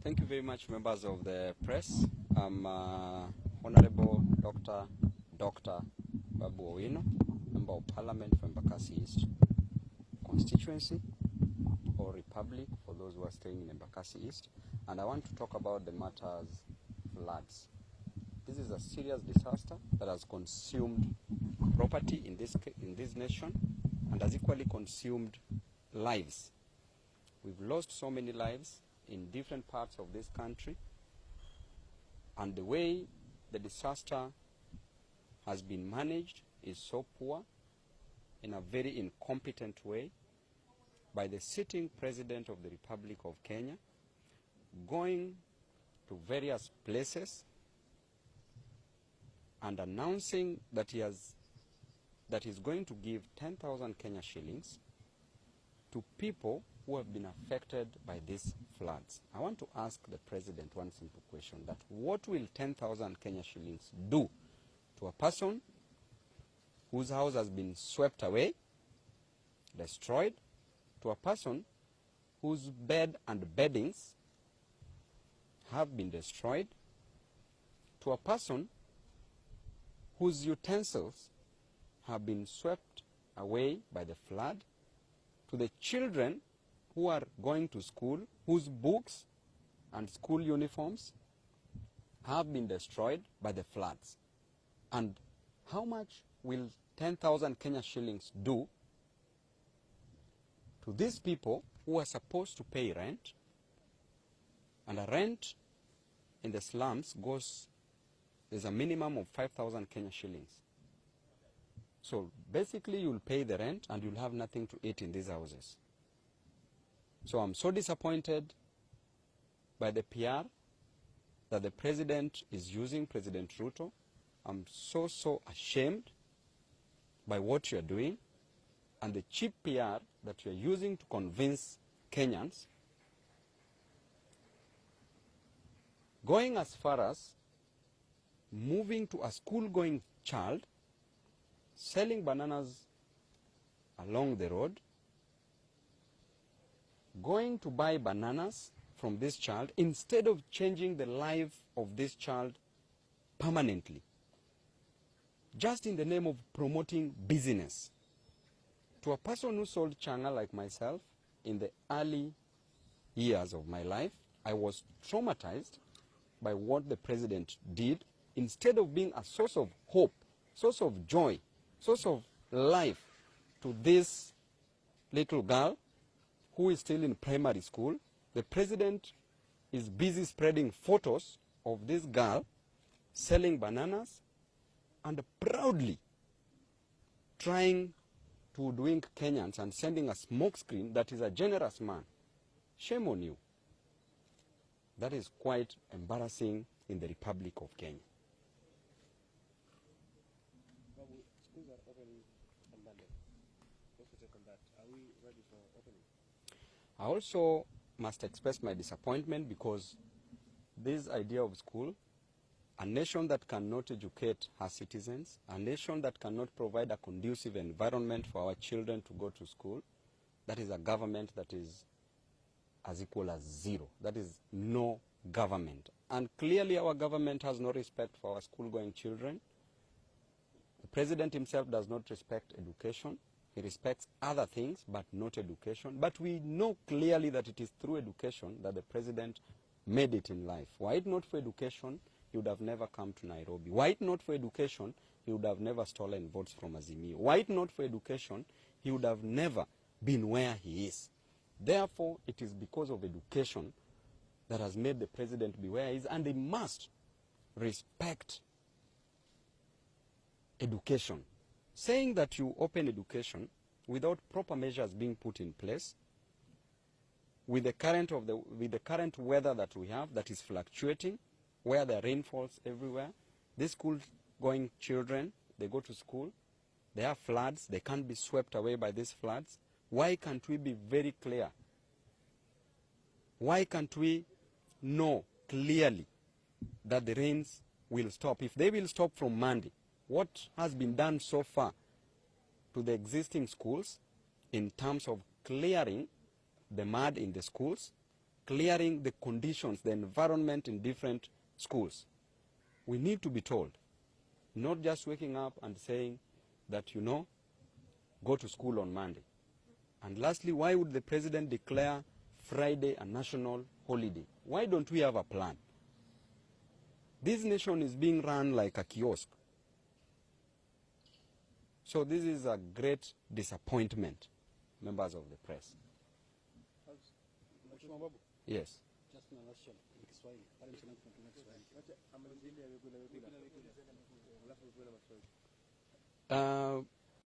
Thank you very much, members of the press. I'm Honorable Dr. Babu Owino, Member of Parliament for Embakasi East constituency or Republic for those who are staying in Embakasi East. And I want to talk about the matters floods. This is a serious disaster that has consumed property in this nation and has equally consumed lives. We've lost so many lives in different parts of this country, and the way the disaster has been managed is so poor, in a very incompetent way, by the sitting President of the Republic of Kenya, going to various places and announcing that he's going to give 10,000 Kenya shillings to people who have been affected by these floods. I want to ask the President one simple question, that what will 10,000 Kenya shillings do to a person whose house has been swept away, destroyed, to a person whose bed and beddings have been destroyed, to a person whose utensils have been swept away by the flood, to the children who are going to school, whose books and school uniforms have been destroyed by the floods. And how much will 10,000 Kenya shillings do to these people who are supposed to pay rent? And a rent in the slums there's a minimum of 5,000 Kenya shillings. So basically you'll pay the rent and you'll have nothing to eat in these houses. So I'm so disappointed by the PR that the President is using, President Ruto. I'm so ashamed by what you're doing and the cheap PR that you're using to convince Kenyans. Going as far as moving to a school-going child, selling bananas along the road, going to buy bananas from this child instead of changing the life of this child permanently, just in the name of promoting business. To a person who sold changa like myself in the early years of my life, I was traumatized by what the President did. Instead of being a source of hope, source of joy, source of life to this little girl who is still in primary school, the President is busy spreading photos of this girl selling bananas and proudly trying to hoodwink Kenyans and sending a smokescreen that is a generous man. Shame on you. That is quite embarrassing in the Republic of Kenya. Babu, schools are opening on Monday. What's your take on that? Are we ready for opening? I also must express my disappointment because this idea of school, a nation that cannot educate her citizens, a nation that cannot provide a conducive environment for our children to go to school, that is a government that is as equal as zero. That is no government. And clearly our government has no respect for our school-going children. The President himself does not respect education. He respects other things, but not education. But we know clearly that it is through education that the President made it in life. Were it not for education, he would have never come to Nairobi. Were it not for education, he would have never stolen votes from Azimio. Were it not for education, he would have never been where he is. Therefore, it is because of education that has made the President be where he is, and he must respect education. Saying that you open education without proper measures being put in place, with the current weather that we have that is fluctuating, where there are rainfalls everywhere, these school-going children, they go to school, they have floods, they can't be swept away by these floods. Why can't we be very clear? Why can't we know clearly that the rains will stop? If they will stop from Monday, what has been done so far to the existing schools in terms of clearing the mud in the schools, clearing the conditions, the environment in different schools. We need to be told, not just waking up and saying that, you know, go to school on Monday. And lastly, why would the president declare Friday a national holiday? Why don't we have a plan? This nation is being run like a kiosk. So this is a great disappointment, members of the press. Yes.